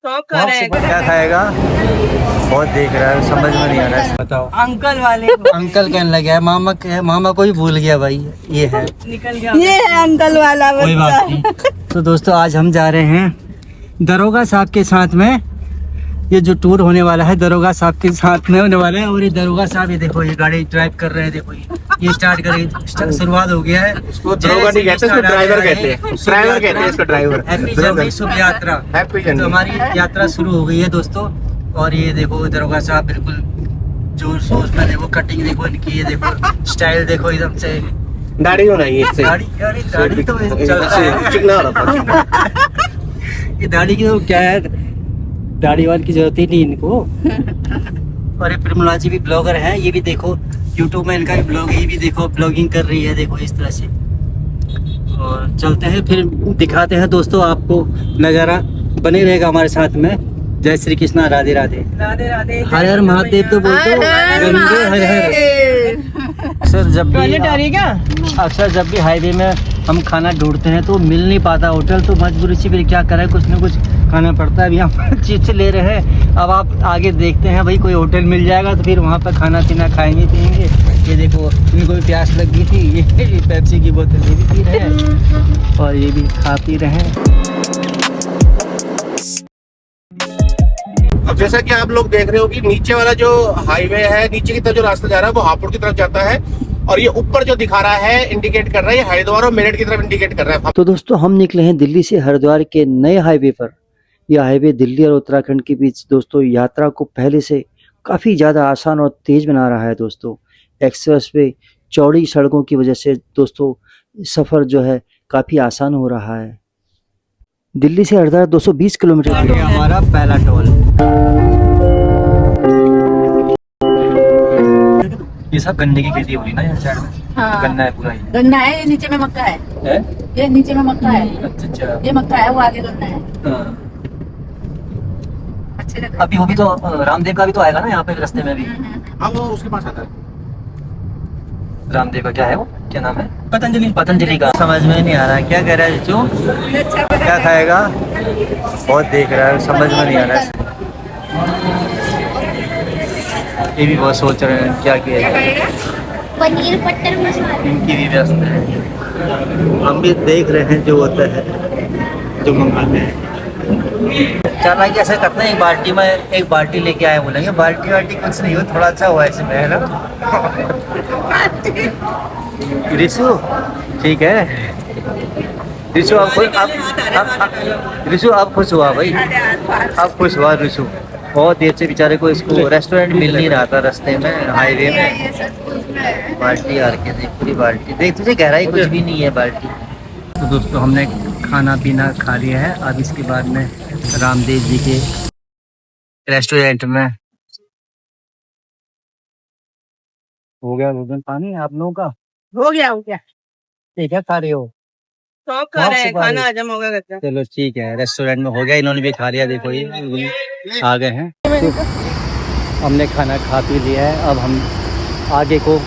क्या खाएगा? बहुत देख रहा है, समझ में नहीं आ रहा है। बताओ। अंकल वाले अंकल कहने लगे, मामा को ही भूल गया भाई। ये है, निकल गया, ये है अंकल वाला कोई बात नहीं। तो दोस्तों आज हम जा रहे हैं दरोगा साहब के साथ में। ये जो टूर होने वाला है दरोगा साहब के साथ में होने वाला है। और ये दरोगा साहब, ये देखो ये गाड़ी ड्राइव कर रहे हैं। देखो ये स्टार्ट कर, शुरुआत हो गया है। इसको दरोगा नहीं कहते, इसको ड्राइवर कहते हैं। ड्राइवर कहते हैं इसको, ड्राइवर। हैप्पी जर्नी, शुभ यात्रा। तो हमारी यात्रा शुरू हो गई है दोस्तों। और ये देखो दरोगा साहब बिल्कुल जोर शोर में, देखो कटिंग देखो इनकी, ये देखो स्टाइल देखो एकदम से। दाढ़ी होना ही इससे। दाढ़ी तो चिकना हो रहा था। ये दाढ़ी की तो क्या है, दाढ़ी वाल की जरूरत ही नहीं इनको। और ये प्रेमला जी भी ब्लॉगर है, ये भी देखो यूट्यूब में इनका भी ब्लॉग, ये भी देखो ब्लॉगिंग कर रही है, देखो इस तरह से। और चलते हैं फिर दिखाते हैं दोस्तों आपको नज़ारा, बने रहेगा हमारे साथ में। जय श्री कृष्णा, राधे राधे। राधे राधे, हर हर महादेव तो बोल दो। हर हर। अक्सर जब भी हाईवे में हम खाना ढूंढते हैं तो मिल नहीं पाता होटल, तो मजबूरी से फिर क्या करें, कुछ ना कुछ खाना पड़ता है। अभी हम चिप्स ले रहे हैं, अब आप आगे देखते हैं भाई कोई होटल मिल जाएगा तो फिर वहाँ पर खाना पीना खाएंगे पियेंगे। ये देखो इनको भी प्यास लगी थी, ये पेप्सी की बोतल ये भी पी रहे हैं और ये भी खा पी रहे हैं। अब जैसा कि आप लोग देख रहे हो कि नीचे वाला जो हाईवे है, नीचे की तरफ जो रास्ता जा रहा है वो हापुड़ की तरफ जाता है। और ये ऊपर जो दिखा रहा है इंडिकेट कर रहा है, ये हरिद्वार और मेरठ की तरफ इंडिकेट कर रहा है। तो दोस्तों हम निकले हैं दिल्ली से हरिद्वार के नए हाईवे पर। यह हाईवे दिल्ली और उत्तराखंड के बीच दोस्तों यात्रा को पहले से काफ़ी ज़्यादा आसान और तेज बना रहा है दोस्तों। एक्सप्रेस वे चौड़ी सड़कों की वजह से दोस्तों सफ़र जो है काफ़ी आसान हो रहा है। दिल्ली से हरिद्वार 220 किलोमीटर हमारा पहला टोल। ये सब गन्ने की खेती हो रही ना यहाँ साइड में। हाँ। गन्ना है पूरा, गन्ना है, ये नीचे में मक्का है। ये नीचे में मक्का है। अच्छा। ये मक्का है, वो आगे गन्ना है। हाँ। अच्छे लग अभी वो भी तो रामदेव का भी तो आएगा ना यहाँ पे रास्ते में भी। हाँ वो उसके पास आता है। रामदेव का क्या है, वो क्या नाम है? पतंजलि का। समझ में नहीं आ रहा है क्या कह रहा है जीजू, क्या खाएगा? बहुत देख रहा है, समझ में नहीं आ रहा है। ये भी बहुत सोच रहे हैं क्या किया जाए। पनीर बटर मसाला इनकी भी व्यस्त है, हम भी देख रहे हैं जो होता है जो मंगाते हैं। चार लाख ऐसा करते हैं, एक बाल्टी लेके आए, बोलेंगे बाल्टी वाल्टी कुछ नहीं हो, थोड़ा अच्छा हुआ इसमें है ना। रिशु ठीक है, रिशु रिशु आप खुश हुआ भाई, आप खुश हुआ रिशु। बहुत देर से बेचारे को इसको रेस्टोरेंट मिल नहीं रहा था रास्ते में, हाईवे में। बाल्टी आर के देख, पूरी बाल्टी देख, तुझे गहराई कुछ भी नहीं है बाल्टी। तो दोस्तों हमने खाना पीना खा लिया है, अब इसके बाद में रामदेव जी के रेस्टोरेंट में हो गया भोजन पानी आप लोगों का। हो गया। ठीक है, खा रहे हो? तो खा रहे हैं, खाना हजम हो गया। चलो ठीक है, रेस्टोरेंट में हो गया, इन्होंने भी खा लिया। देखो ये आ गए हैं, हमने खाना खा पी लिया है। अब हम आगे को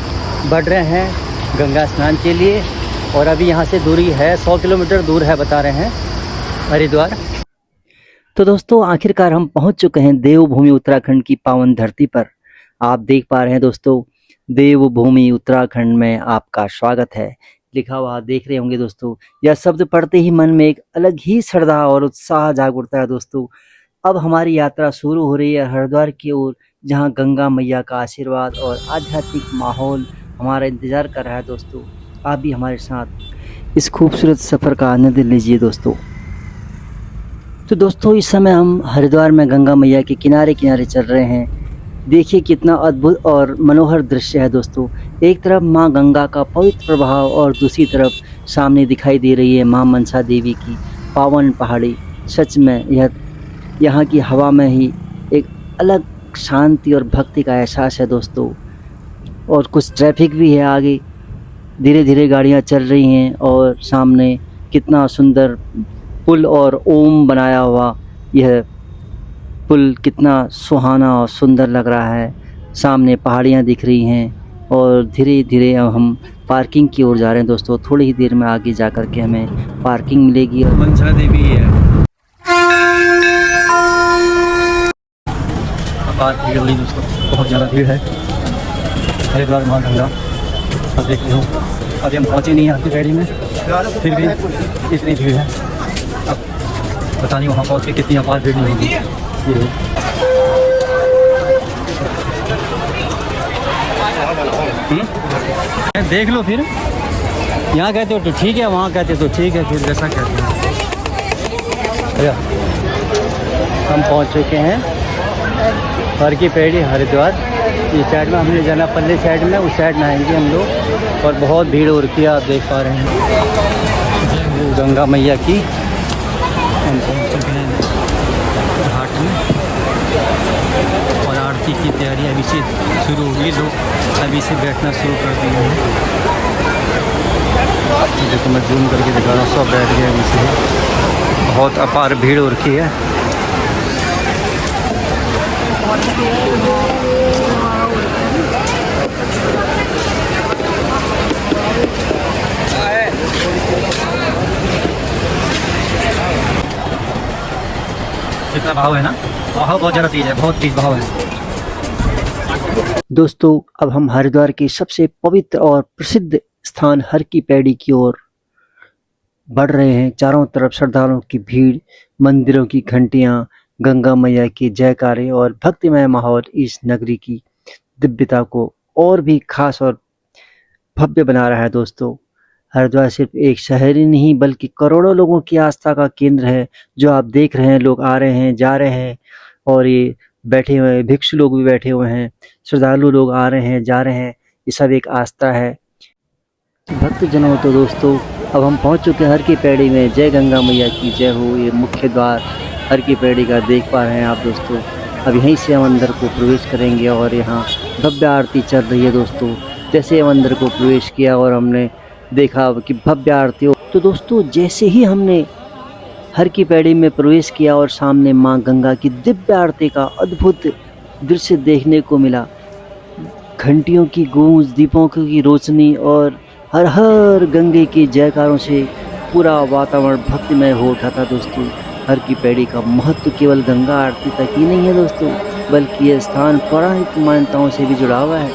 बढ़ रहे हैं गंगा स्नान के लिए। और अभी यहाँ से दूरी है 100 किलोमीटर दूर है बता रहे हैं हरिद्वार। तो दोस्तों आखिरकार हम पहुँच चुके हैं देवभूमि उत्तराखंड की पावन धरती पर। आप देख पा रहे हैं दोस्तों, देवभूमि उत्तराखंड में आपका स्वागत है लिखा हुआ देख रहे होंगे दोस्तों। यह शब्द पढ़ते ही मन में एक अलग ही श्रद्धा और उत्साह जाग उठता है दोस्तों। अब हमारी यात्रा शुरू हो रही है हरिद्वार की ओर, जहां गंगा मैया का आशीर्वाद और आध्यात्मिक माहौल हमारा इंतजार कर रहा है दोस्तों। आप भी हमारे साथ इस खूबसूरत सफ़र का आनंद लीजिए दोस्तों। तो दोस्तों इस समय हम हरिद्वार में गंगा मैया के किनारे किनारे चल रहे हैं। देखिए कितना अद्भुत और मनोहर दृश्य है दोस्तों। एक तरफ माँ गंगा का पवित्र प्रभाव और दूसरी तरफ सामने दिखाई दे रही है माँ मनसा देवी की पावन पहाड़ी। सच में यह यहाँ की हवा में ही एक अलग शांति और भक्ति का एहसास है दोस्तों। और कुछ ट्रैफिक भी है आगे, धीरे धीरे गाड़ियाँ चल रही हैं। और सामने कितना सुंदर पुल और ओम बनाया हुआ यह पुल कितना सुहाना और सुंदर लग रहा है। सामने पहाड़ियाँ दिख रही हैं और धीरे धीरे हम पार्किंग की ओर जा रहे हैं दोस्तों। थोड़ी ही देर में आगे जा कर के हमें पार्किंग मिलेगी। मनसा देवी है। पार भीड़ हो रही दोस्तों, बहुत ज़्यादा भीड़ है हरिद्वार माँ गंगा। अब देख रहे हो अभी हम पहुँचे नहीं आपकी पैड़ी में, फिर भी इतनी भीड़ है। अब पता नहीं वहाँ पहुँच के कितनी अपार भीड़ नहीं होगी। देख लो फिर, यहाँ कहते हो तो ठीक है, वहाँ कहते तो ठीक है, फिर जैसा कहते हैं। हम पहुँच चुके हैं हर की पैड़ी हरिद्वार। इस साइड में हमने जाना, पल्ली साइड में, उस साइड में आएंगे हम लोग। और बहुत भीड़ हो रखी है, आप देख पा रहे हैं वो गंगा मैया की। हम पहुँच चुके हैं घाट में और आरती की तैयारी अभी से शुरू हुई। लोग अभी से बैठना शुरू कर दिए हैं। देखो मैं जूम करके दिखा रहा हूँ, सब बैठ गए अभी से। बहुत अपार भीड़ हो रखी है। कितना भाव है ना, भाव बहुत ज़्यादा तेज है, बहुत तेज भाव है। दोस्तों अब हम हरिद्वार के सबसे पवित्र और प्रसिद्ध स्थान हर की पैड़ी की ओर बढ़ रहे हैं। चारों तरफ श्रद्धालुओं की भीड़, मंदिरों की घंटियां, गंगा मैया की जयकारे और भक्तिमय माहौल इस नगरी की दिव्यता को और भी खास और भव्य बना रहा है। दोस्तों हरिद्वार सिर्फ एक शहर ही नहीं बल्कि करोड़ों लोगों की आस्था का केंद्र है। जो आप देख रहे हैं, लोग आ रहे हैं, जा रहे हैं और ये बैठे हुए हैं, भिक्षु लोग भी बैठे हुए हैं, श्रद्धालु लोग आ रहे हैं, जा रहे हैं। ये सब एक आस्था है भक्तजनों। तो दोस्तों अब हम पहुंच चुके हैं हर की पैड़ी में। जय गंगा मैया की जय हो। ये मुख्य द्वार हर की पैड़ी का देख पा रहे हैं आप दोस्तों। अब यहीं से हम अंदर को प्रवेश करेंगे और यहाँ भव्य आरती चल रही है दोस्तों। जैसे हम अंदर को प्रवेश किया और हमने देखा कि भव्य आरती हो, तो दोस्तों जैसे ही हमने हर की पैड़ी में प्रवेश किया और सामने माँ गंगा की दिव्य आरती का अद्भुत दृश्य देखने को मिला। घंटियों की गूंज, दीपों की रोशनी और हर हर गंगे के जयकारों से पूरा वातावरण भक्तिमय हो उठा था दोस्तों। हर की पैड़ी का महत्व केवल गंगा आरती तक ही नहीं है दोस्तों, बल्कि यह स्थान पौराणिक मान्यताओं से भी जुड़ा हुआ है।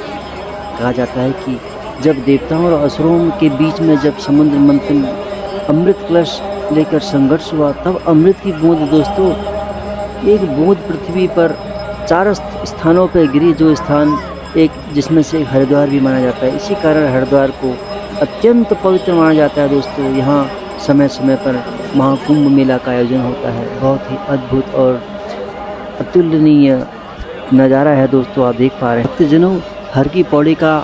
कहा जाता है कि जब देवताओं और असुरों के बीच में जब समुद्र मंथन अमृत कलश लेकर संघर्ष हुआ, तब अमृत की बूंद दोस्तों, एक बूंद पृथ्वी पर 4 स्थानों पर गिरी, जो स्थान एक जिसमें से हरिद्वार भी माना जाता है। इसी कारण हरिद्वार को अत्यंत पवित्र माना जाता है दोस्तों। यहाँ समय समय पर महाकुंभ मेला का आयोजन होता है। बहुत ही अद्भुत और अतुलनीय नज़ारा है दोस्तों, आप देख पा रहे हैं। भक्तजनों हर की पौड़ी का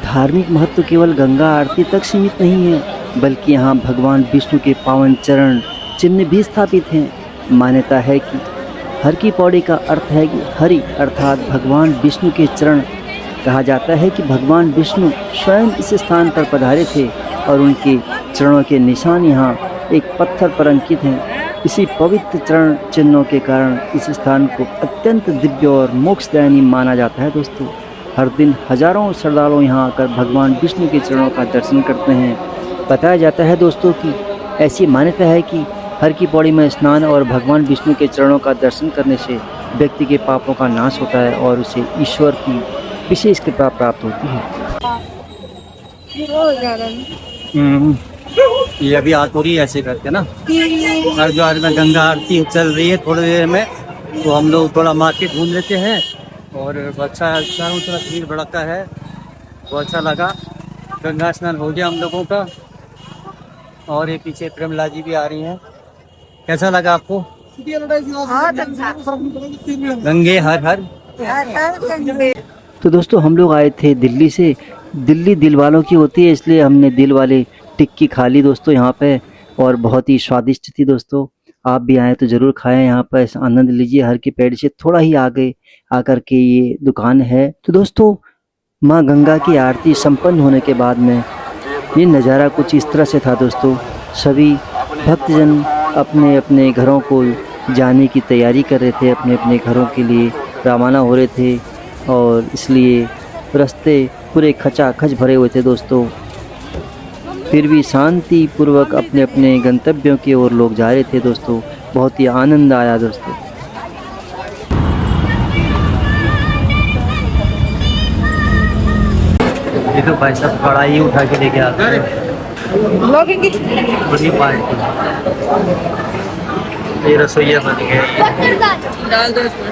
धार्मिक महत्व केवल गंगा आरती तक सीमित नहीं है, बल्कि यहाँ भगवान विष्णु के पावन चरण चिन्ह भी स्थापित हैं। मान्यता है कि हर की पौड़ी का अर्थ है कि हरि अर्थात भगवान विष्णु के चरण। कहा जाता है कि भगवान विष्णु स्वयं इस स्थान पर पधारे थे और उनके चरणों के निशान यहाँ एक पत्थर पर अंकित हैं। इसी पवित्र चरण चिन्हों के कारण इस स्थान को अत्यंत दिव्य और मोक्षदायिनी माना जाता है दोस्तों। हर दिन हजारों श्रद्धालु यहाँ आकर भगवान विष्णु के चरणों का दर्शन करते हैं। बताया जाता है दोस्तों कि ऐसी मान्यता है कि हर की पौड़ी में स्नान और भगवान विष्णु के चरणों का दर्शन करने से व्यक्ति के पापों का नाश होता है और उसे ईश्वर की विशेष कृपा प्राप्त होती है। ये अभी आतुरी ऐसे करते ना, हरिद्वार में गंगा आरती चल रही है थोड़ी देर में, तो हम लोग थोड़ा मार्केट घूम लेते हैं और अच्छा चारों तरफ भीड़ भड़का है, बहुत अच्छा लगा। गंगा स्नान हो गया हम लोगों का और ये पीछे प्रेमला जी भी आ रही हैं। कैसा लगा आपको? गंगे हर हर। तो दोस्तों हम लोग आए थे दिल्ली से। दिल्ली दिल वालों की होती है, इसलिए हमने दिल वाले टिक्की खा ली दोस्तों यहाँ पे, और बहुत ही स्वादिष्ट थी दोस्तों। आप भी आए तो ज़रूर खाएं, यहाँ पर आनंद लीजिए। हर की पैड़ी से थोड़ा ही आगे आकर के ये दुकान है। तो दोस्तों माँ गंगा की आरती संपन्न होने के बाद में ये नज़ारा कुछ इस तरह से था दोस्तों। सभी भक्तजन अपने अपने घरों को जाने की तैयारी कर रहे थे, अपने अपने घरों के लिए रवाना हो रहे थे और इसलिए रास्ते पूरे खचाखच भरे हुए थे दोस्तों। फिर भी शांति पूर्वक अपने अपने गंतव्यों की ओर लोग जा रहे थे दोस्तों। बहुत ही आनंद आया दोस्तों। ये तो भाई साहब कढ़ाई उठा के लेके आते हैं लगेंगे बड़ी पार्टी। ये रसोईया बन गया। डाल दो इसमें।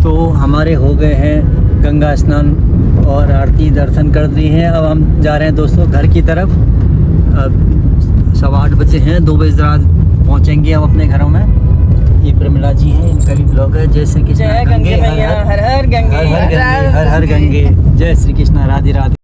तो हमारे हो गए हैं गंगा स्नान और आरती दर्शन कर दी हैं। अब हम जा रहे हैं दोस्तों घर की तरफ। अब 8:15 बजे हैं, 2 बजे रात पहुँचेंगे हम अपने घरों में। ये प्रमिला जी हैं, इनका भी ब्लॉग है। जय श्री कृष्ण, जय गंगे मैया, हर हर गंगे, हर हर गंगे, हर हर गंगे, जय श्री कृष्ण, राधे राधे।